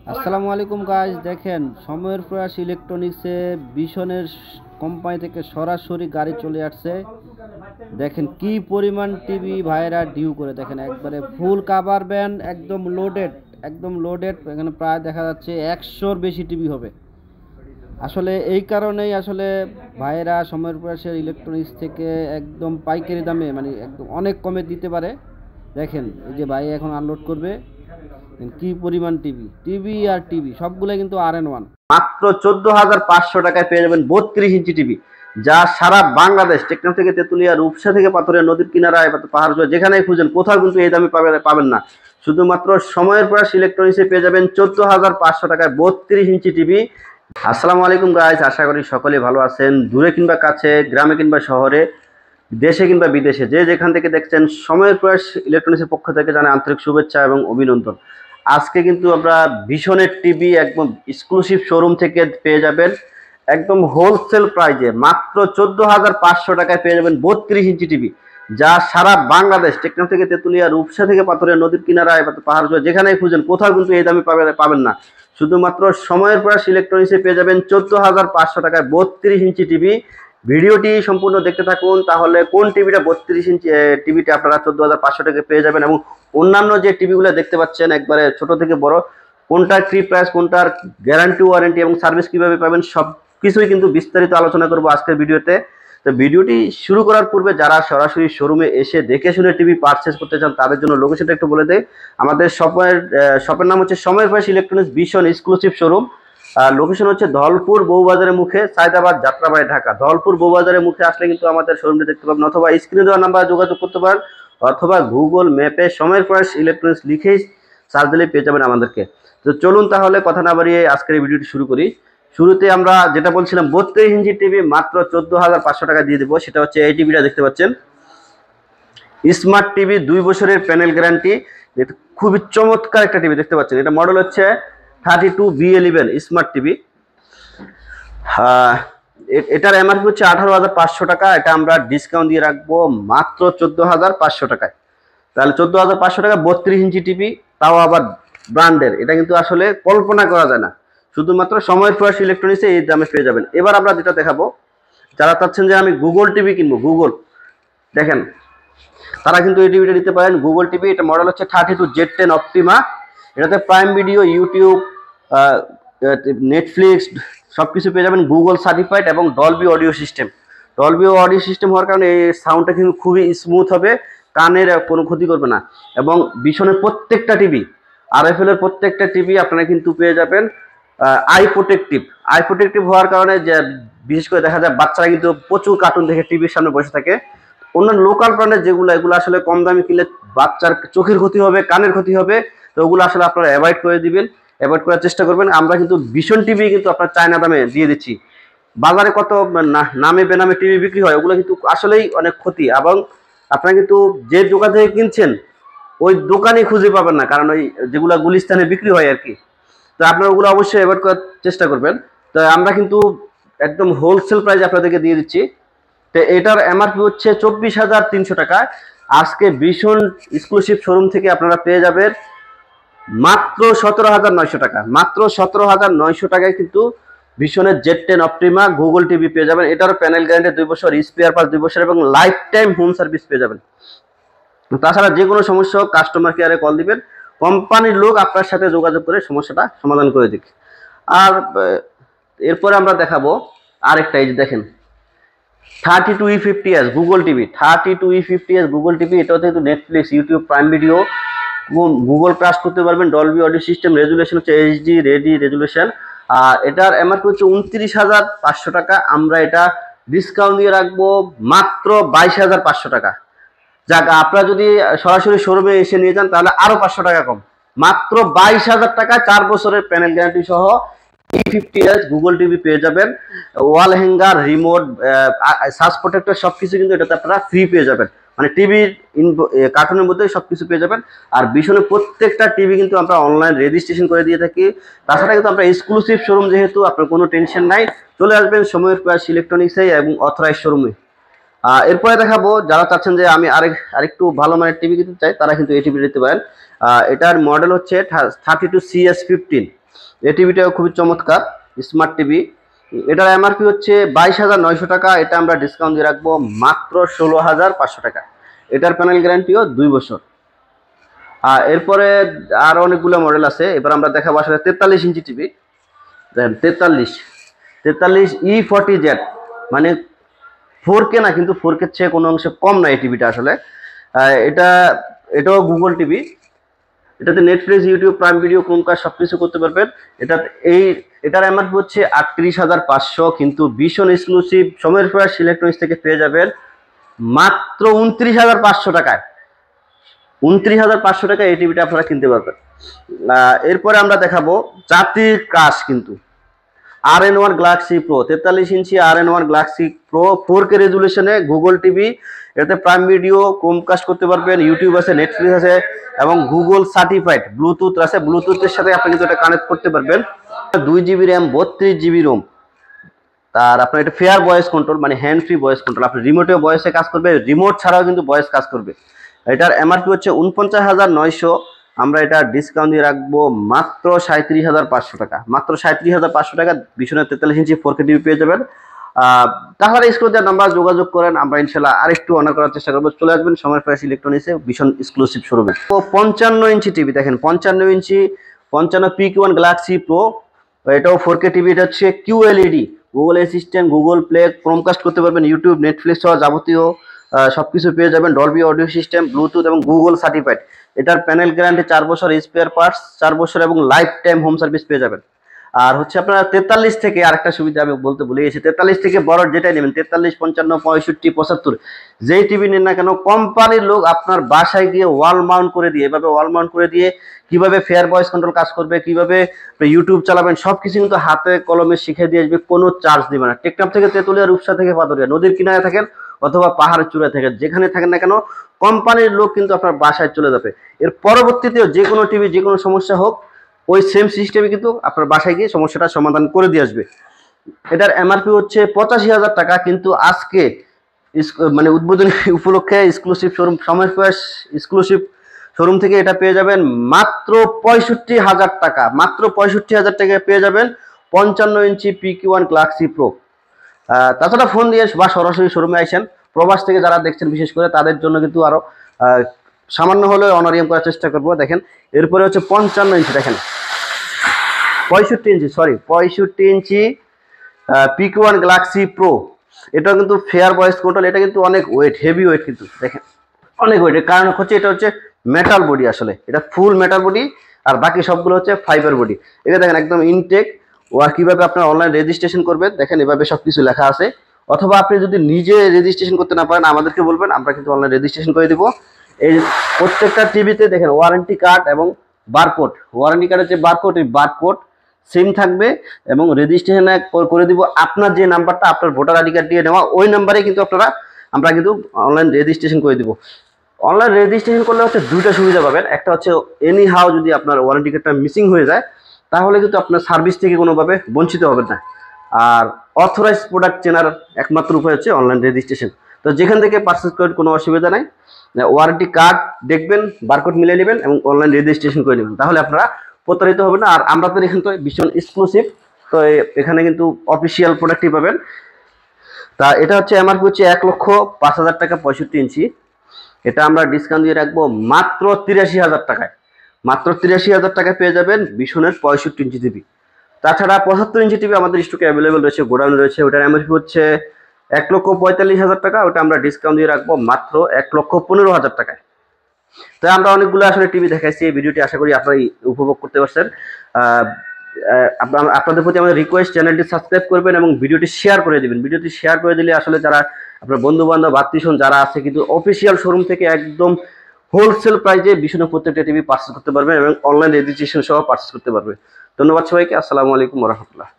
আসসালামু আলাইকুম গাইজ, দেখেন সময়ের প্রয়াস ইলেকট্রনিক্সে বিশনের কোম্পানি থেকে সরাসরি গাড়ি চলে আসছে। দেখেন কি পরিমাণ টিভি ভাইরা ডিউ করে, দেখেন একবারে ফুল কাভার ব্যান্ড, একদম লোডেড এখানে প্রায় দেখা যাচ্ছে 100-র বেশি টিভি হবে। আসলে এই কারণেই আসলে ভাইরা সময়ের প্রয়াসের ইলেকট্রনিক্স থেকে একদম পাইকারি দামে, মানে একদম অনেক কমে দিতে পারে। দেখেন এই যে ভাই এখন আনলোড করবে, কি পরিমাণ টিভি টিভি আর টিভি সবগুলো কিন্তু আর-এন-1। মাত্র 14,500 টাকায় পেয়ে যাবেন 32 ইঞ্চি টিভি, যা সারা বাংলাদেশ টেকনাফ থেকে তেতুলিয়া, রূপসা থেকে পাথরিয়া, নদীর কিনারায় পাহাড় যেখানেই খুঁজেন কোথাও কিন্তু এই দামে পাবেন না। শুধুমাত্র সময়ের প্রয়াস ইলেকট্রনিক্সে পেয়ে যাবেন 14,500 টাকায় 32 ইঞ্চি টিভি। আসসালামু আলাইকুম গাইস, আশা করি সকলে ভালো আছেন। দূরে কিংবা কাছে, গ্রামে কিংবা শহরে, দেশে কিংবা বিদেশে, যে যেখান থেকে দেখছেন, সময়ের প্রয়াস ইলেকট্রনিক্সের পক্ষ থেকে জানাই আন্তরিক শুভেচ্ছা এবং অভিনন্দন। আজকে কিন্তু আমরা ভীষণের টিভি একদম এক্সক্লুসিভ শোরুম থেকে পেয়ে যাবেন একদম হোলসেল প্রাইজে মাত্র 14,500 টাকায় পেয়ে যাবেন 32 ইঞ্চি টিভি, যা সারা বাংলাদেশ টেকনাফ থেকে তেতুলিয়া, রূপসা থেকে পাথরিয়া, নদীর কিনারায় পাহাড় যেখানেই খুঁজেন কোথাও কিন্তু এই দামে পাবেন না। শুধুমাত্র সময়ের প্রয়াস ইলেকট্রনিক্সে পেয়ে যাবেন 14,500 টাকায় 32 ইঞ্চি টিভি। ভিডিওটি সম্পূর্ণ দেখতে থাকুন, তাহলে কোন টিভিটা 32 ইঞ্চি টিভিটা আপনারা 14,500 টাকায় পেয়ে যাবেন এবং অন্যান্য যে টিভিগুলো দেখতে পাচ্ছেন একবারে ছোট থেকে বড়, কোনটার কি প্রাইস, কোনটার গ্যারান্টি, ওয়ারেন্টি এবং সার্ভিস কিভাবে পাবেন, সব কিছুই কিন্তু বিস্তারিত আলোচনা করব আজকের ভিডিওতে। তো ভিডিওটি শুরু করার পূর্বে যারা সরাসরি শোরুমে এসে দেখে শুনে টিভি পারচেস করতে চান তাদের জন্য লোকেশনটা একটু বলে দেয়। আমাদের শপের নাম হচ্ছে সময়ের প্রয়াস ইলেকট্রনিক্স ভীষণ এক্সক্লুসিভ শোরুম। লোকেশন হচ্ছে ধলপুর বউবাজারের মুখে, সায়দাবাদ, যাত্রাবাড়ি, ঢাকা। ধলপুর বউবাজারের মুখে আসলে কিন্তু আমাদের শোরুমটি দেখতে পাবেন, অথবা স্ক্রিনে দেওয়া নাম্বারে যোগাযোগ করতে পারেন, অথবা গুগল ম্যাপে সময়ের প্রয়াস ইলেকট্রনিক্স লিখেই সার্চ দিলে পেয়ে যাবেন আমাদেরকে। তো চলুন তাহলে কথা না বাড়িয়ে আজকের এই ভিডিওটি শুরু করি। শুরুতে আমরা যেটা বলছিলাম 32 ইঞ্চি টিভি মাত্র 14,500 টাকা দিয়ে দেবো, সেটা হচ্ছে এই টিভিটা দেখতে পাচ্ছেন। স্মার্ট টিভি, 2 বছরের প্যানেল গ্যারান্টি, খুবই চমৎকার একটা টিভি দেখতে পাচ্ছেন। এটা মডেল হচ্ছে 32B11 স্মার্ট টিভি। এটার এমআরপি হচ্ছে 18,500 টাকা, এটা আমরা ডিসকাউন্ট দিয়ে রাখবো মাত্র 14,500 টাকায়। তাহলে 14,500 টাকা 32 ইঞ্চি টিভি, তাও আবার ব্র্যান্ডের, এটা কিন্তু আসলে কল্পনা করা যায় না। শুধুমাত্র সময়ের প্রয়াস ইলেকট্রনিক্সে এই দামে পেয়ে যাবেন। এবার আমরা যেটা দেখাবো, যারা চাচ্ছেন যে আমি গুগল টিভি কিনবো, গুগল দেখেন, তারা কিন্তু এই টিভিটা নিতে পারেন। গুগল টিভি, এটা মডেল হচ্ছে 32Z10 অপটিমা। এটাতে প্রাইম ভিডিও, ইউটিউব, নেটফ্লিক্স সবকিছু পেয়ে যাবেন, গুগল সার্টিফাইড এবং Dolby audio system. Dolby audio system হওয়ার কারণে এই সাউন্ডটা কিন্তু খুবই স্মুথ হবে, কানের কোনো ক্ষতি করবে না। এবং ভীষণের প্রত্যেকটা টিভি, RFL এর প্রত্যেকটা টিভি আপনারা কিন্তু পেয়ে যাবেন আই প্রোটেক্টিভ হওয়ার কারণে, যে বিশেষ করে দেখা যায় বাচ্চারা কিন্তু প্রচুর কার্টুন দেখে টিভির সামনে বসে থাকে। অন্যান্য লোকাল ব্র্যান্ডের এগুলো আসলে কম দামে কিনলে বাচ্চার চোখের ক্ষতি হবে, কানের ক্ষতি হবে। তো ওগুলো আসলে আপনারা অ্যাভয়েড করে দিবেন, অ্যাভয়েড করার চেষ্টা করবেন। আমরা কিন্তু ভীষণ টিভি কিন্তু আপনার চায়না দামে দিয়ে দিচ্ছি। বাজারে কত নামে বেনামে টিভি বিক্রি হয়, ওগুলো কিন্তু আসলেই অনেক ক্ষতি, এবং আপনারা কিন্তু যে দোকান থেকে কিনছেন ওই দোকানে খুঁজে পাবেন না, কারণ ওই যেগুলো গুলিস্তানে বিক্রি হয় আর কি। তো আপনারা ওগুলো অবশ্যই অ্যাভয়েড করার চেষ্টা করবেন। তো আমরা কিন্তু একদম হোলসেল প্রাইস আপনাদেরকে দিয়ে দিচ্ছি। তো এটার এমআরপি হচ্ছে 24,300 টাকা। আজকে ভীষণ এক্সক্লুসিভ শোরুম থেকে আপনারা পেয়ে যাবেন মাত্র 17,900 টাকা। মাত্র 17,900 টাকায় কিন্তু ভীষণের Z10 অপটিমা গুগল টিভি পেয়ে যাবেন। এটারও প্যানেল গ্যারান্টি 2 বছর, স্পেয়ার পার্টস 2 বছর এবং লাইফ টাইম হোম সার্ভিস পেয়ে যাবেন। তাছাড়া যে কোনো সমস্যা হোক কাস্টমার কেয়ারে কল দিবেন, কোম্পানির লোক আপনার সাথে যোগাযোগ করে সমস্যাটা সমাধান করে দিক। আর এরপরে আমরা দেখাবো আরেকটা, এই যে দেখেন 32E50s Google TV. 32E50s Google TV, এটাতে কিন্তু Netflix, YouTube, prime video, Google class করতে পারবেন। ডলবি অডিও সিস্টেম, রেজুলেশন হচ্ছে এইচডি রেডি রেজুলেশন। আর এটার এমআরপি হচ্ছে 29,500 টাকা। আমরা এটা ডিসকাউন্ট দিয়ে রাখবো মাত্র 22,500 টাকা। যাক, আপনারা যদি সরাসরি শোরুমে এসে নিয়ে যান তাহলে আরো 500 টাকা কম, মাত্র 22,000 টাকা 4 বছরের প্যানেল গ্যারান্টি সহ E50s গুগল টিভি পেয়ে যাবেন। ওয়াল হ্যাঙ্গার, রিমোট, সার্চ প্রোটেক্টর সবকিছু কিন্তু এটাতে আপনারা ফ্রি পেয়ে যাবেন। মানে টিভির কার্টুনের মধ্যে সবকিছু পেয়ে যাবেন। আর ভীষণের প্রত্যেকটা টিভি কিন্তু আমরা অনলাইন রেজিস্ট্রেশন করে দিয়ে থাকি। তাছাড়া কিন্তু আমরা এক্সক্লুসিভ শোরুম, যেহেতু আপনার কোনো টেনশন নাই, চলে আসবেন সময়ের প্রয়াস ইলেকট্রনিক্সে এবং অথরাইজ শোরুমে। এরপরে দেখাবো যারা চাচ্ছেন যে আমি আরেকটু ভালো মানের টিভি কিনতে চাই, তারা কিন্তু এই টিভি নিতে পারেন। এটার মডেল হচ্ছে 32CS15। এই টিভিটাও খুবই চমৎকার স্মার্ট টিভি। এটার এমআরপি হচ্ছে 22,900 টাকা, এটা আমরা ডিসকাউন্ট দিয়ে রাখবো মাত্র 16,500 টাকা। এটার প্যানেল গ্যারান্টিও 2 বছর। আর এরপরে আরো অনেকগুলো মডেল আছে। এবার আমরা দেখাবো আসলে 43 ইঞ্চি টিভি। দেখেন 43 E40Z, মানে 4K না, কিন্তু 4K চেয়ে কোনো অংশে কম না এই টিভিটা আসলে। এটাও গুগল টিভি। এটাতে Netflix, YouTube, prime video, Chromecast সবকিছু করতে পারবেন। এটার এমআরপি হচ্ছে 38,500, কিন্তু ভীষণ এক্সক্লুসিভ সময়ের প্রয়াস ইলেকট্রনিক্স থেকে পেয়ে যাবেন মাত্র 29,500 টাকায়। 29,500 টাকায় এই টিভিটা আপনারা কিনতে পারবেন। এরপরে আমরা দেখাবো জাতির ক্রাশ কিন্তু RN1 galaxy pro, 43 inch RN1 galaxy pro, 4K রেজুলেশনে গুগল টিভি। এতে প্রাইম ভিডিও, ক্রোমকাস্ট করতে পারবেন, ইউটিউব আছে, নেটফ্লিক্স আছে এবং গুগল সার্টিফাইড ব্লুটুথ আছে। ব্লুটুথের সাথে আপনি কিন্তু এটা কানেক্ট করতে পারবেন। 2 জিবি র্যাম, 32 জিবি রোম। আর আপনার এটা ফেয়ার ভয়েস কন্ট্রোল, মানে হ্যান্ড ফ্রি ভয়েস কন্ট্রোল। আপনি রিমোটেও ভয়েসে কাজ করবে, রিমোট ছাড়াও কিন্তু ভয়েস কাজ করবে। এটার এমআরপি হচ্ছে 49,900, আমরা এটা ডিসকাউন্ট দিয়ে রাখবো মাত্র 37,500 টাকা। মাত্র 37,500 টাকা ভীষণের 43 ইঞ্চি 4K টিভি পেয়ে যাবেন। তাহলে স্ক্রিনে দেওয়া নাম্বার যোগাযোগ করেন, আমরা ইনশাল্লাহ আরেকটু অনার করার চেষ্টা করবো। চলে আসবেন সময়ের প্রয়াস ইলেকট্রনিক্সে, ভীষণ এক্সক্লুসিভ শোরুমে। তো 55 ইঞ্চি টিভি দেখেন, 55 ইঞ্চি 55 PQ1 গ্যালাক্সি প্রো, এটাও 4K টিভি। এটা হচ্ছে QLED, Google assistant, Google play, Chromecast করতে পারবেন, ইউটিউব, নেটফ্লিক্স সহ যাবতীয় সবকিছু পেয়ে যাবেন। ডলবি অডিও সিস্টেম, ব্লুটুথ এবং গুগল সার্টিফাইড। এটার প্যানেল গ্যারান্টি 4 বছর, স্পেয়ার পার্টস 4 বছর এবং লাইফ টাইম হোম সার্ভিস পেয়ে যাবেন। আর হচ্ছে আপনারা 43 থেকে আরেকটা সুবিধা আমি বলতে ভুলে গেছি, 43 থেকে বড় যেটাই নেবেন, 43, 55, 65, 75 যেই টিভি নেন না কেন, কোম্পানির লোক আপনার বাসায় গিয়ে ওয়াল মাউন্ট করে দিয়ে, এভাবে ওয়াল মাউন্ট করে দিয়ে কিভাবে ফেয়ার ভয়েস কন্ট্রোল কাজ করবে, কিভাবে ইউটিউব চালাবেন, সবকিছু কিন্তু হাতে কলমে শিখে দিয়ে আসবে, কোনো চার্জ দিবে না। টেকনাফ থেকে তেতুলিয়া, রূপসা থেকে পাথরিয়া, নদীর কিনারে থাকেন অথবা পাহাড়ের চূড়ায় থাকেন, যেখানে থাকেন না কেন কোম্পানির লোক কিন্তু আপনার বাসায় চলে যাবে। এর পরবর্তীতেও যে কোনো টিভি, যে কোনো সমস্যা হোক, ওই সেম সিস্টেমে কিন্তু আপনার বাসায় গিয়ে সমস্যাটা সমাধান করে দিয়ে আসবে। এটার এমআরপি হচ্ছে 85,000 টাকা, কিন্তু আজকে মানে উদ্বোধনী উপলক্ষে এক্সক্লুসিভ শোরুম, সময়ের প্রয়াস এক্সক্লুসিভ শোরুম থেকে এটা পেয়ে যাবেন মাত্র 65,000 টাকা। মাত্র 65,000 টাকায় পেয়ে যাবেন 55 ইঞ্চি PQ1 গ্যালাক্সি প্রো। তাছাড়া ফোন দিয়ে বা সরাসরি শোরুমে আসেন, প্রবাস থেকে যারা দেখছেন বিশেষ করে তাদের জন্য কিন্তু আরো সামান্য হলেও অনারিয়াম করার চেষ্টা করবো। দেখেন এরপরে হচ্ছে 55 ইঞ্চি, দেখেন 65 ইঞ্চি PQ1 গ্যালাক্সি প্রো। এটা কিন্তু ফেয়ার ভয়েস কন্ট্রোল। এটা কিন্তু অনেক ওয়েট, হেভি ওয়েট কিন্তু, দেখেন অনেক ওয়েট। এর কারণ হচ্ছে এটা হচ্ছে মেটাল বডি, আসলে এটা ফুল মেটাল বডি, আর বাকি সবগুলো হচ্ছে ফাইবার বডি। এটা দেখেন একদম ইনটেক। আর কিভাবে আপনার অনলাইন রেজিস্ট্রেশন করবেন দেখেন, এভাবে সবকিছু লেখা আছে। অথবা আপনি যদি নিজে রেজিস্ট্রেশন করতে না পারেন আমাদেরকে বলবেন, আমরা কিন্তু অনলাইন রেজিস্ট্রেশন করে দিব। এই প্রত্যেকটা টিভিতে দেখেন ওয়ারেন্টি কার্ড এবং বারকোড, ওয়ারেন্টি কার্ডের যে বারকোড, এই বারকোড সেম থাকবে এবং রেজিস্ট্রেশন করে দিব আপনার যে নাম্বারটা, আপনার ভোটার আইডি কার্ড দিয়ে নেওয়া ওই নাম্বারে কিন্তু আমরা কিন্তু অনলাইন রেজিস্ট্রেশন করে দিব। অনলাইন রেজিস্ট্রেশন করলে হচ্ছে দুইটা সুবিধা পাবেন। একটা হচ্ছে এনি হাউ যদি আপনার ওয়ারেন্টি কার্ডটা মিসিং হয়ে যায় তাহলে কিন্তু আপনার সার্ভিস থেকে কোনোভাবে বঞ্চিত হবেন না। আর অথরাইজ প্রোডাক্ট চেনার একমাত্র উপায় হচ্ছে অনলাইন রেজিস্ট্রেশন। তো যেখান থেকে পারচেজ করেন কোনো অসুবিধা নাই, ওয়ারেন্টি কার্ড দেখবেন, বারকোড মিলিয়ে নেবেন এবং অনলাইন রেজিস্ট্রেশন করে নেবেন, তাহলে আপনারা প্রতারিত হবে না। আর আমরা তো এখানে তো ভীষণ এক্সক্লুসিভ, তো এখানে কিন্তু অফিসিয়াল প্রোডাক্টই পাবেন। তা এটা হচ্ছে এমআরপি হচ্ছে 1,05,000 টাকা 65 ইঞ্চি। এটা আমরা ডিসকাউন্ট দিয়ে রাখবো মাত্র 83,000 টাকায়। মাত্র 83,000 টাকায় পেয়ে যাবেন ভীষণের 65 ইঞ্চি টিভি। তাছাড়া 75 ইঞ্চি টিভি আমাদের স্টকে অ্যাভেলেবেল রয়েছে, গোডাউন রয়েছে। ওটার এমআরপি হচ্ছে 1,45,000 টাকা। ওটা আমরা ডিসকাউন্ট দিয়ে রাখবো মাত্র 1,15,000 টাকায়। তাই আমরা অনেকগুলো আসলে টিভি দেখাইছি এই ভিডিওটি, আশা করি আপনারা উপভোগ করতে পারছেন। আপনাদের প্রতি আমাদের রিকোয়েস্ট, চ্যানেলটি সাবস্ক্রাইব করবেন এবং ভিডিওটি শেয়ার করে দিবেন। ভিডিওটি শেয়ার করে দিলে আসলে যারা আপনার বন্ধু বান্ধব, আত্মীয়স্বজন যারা আছে কিন্তু অফিসিয়াল শোরুম থেকে একদম হোলসেল প্রাইসে ভীষণের প্রত্যেকটা টিভি পারচেজ করতে পারবেন এবং অনলাইন রেজিস্ট্রেশন সহ পারচেজ করতে পারবে। ধন্যবাদ সবাইকে। আসসালামু আলাইকুম ওয়া রাহমাতুল্লাহ।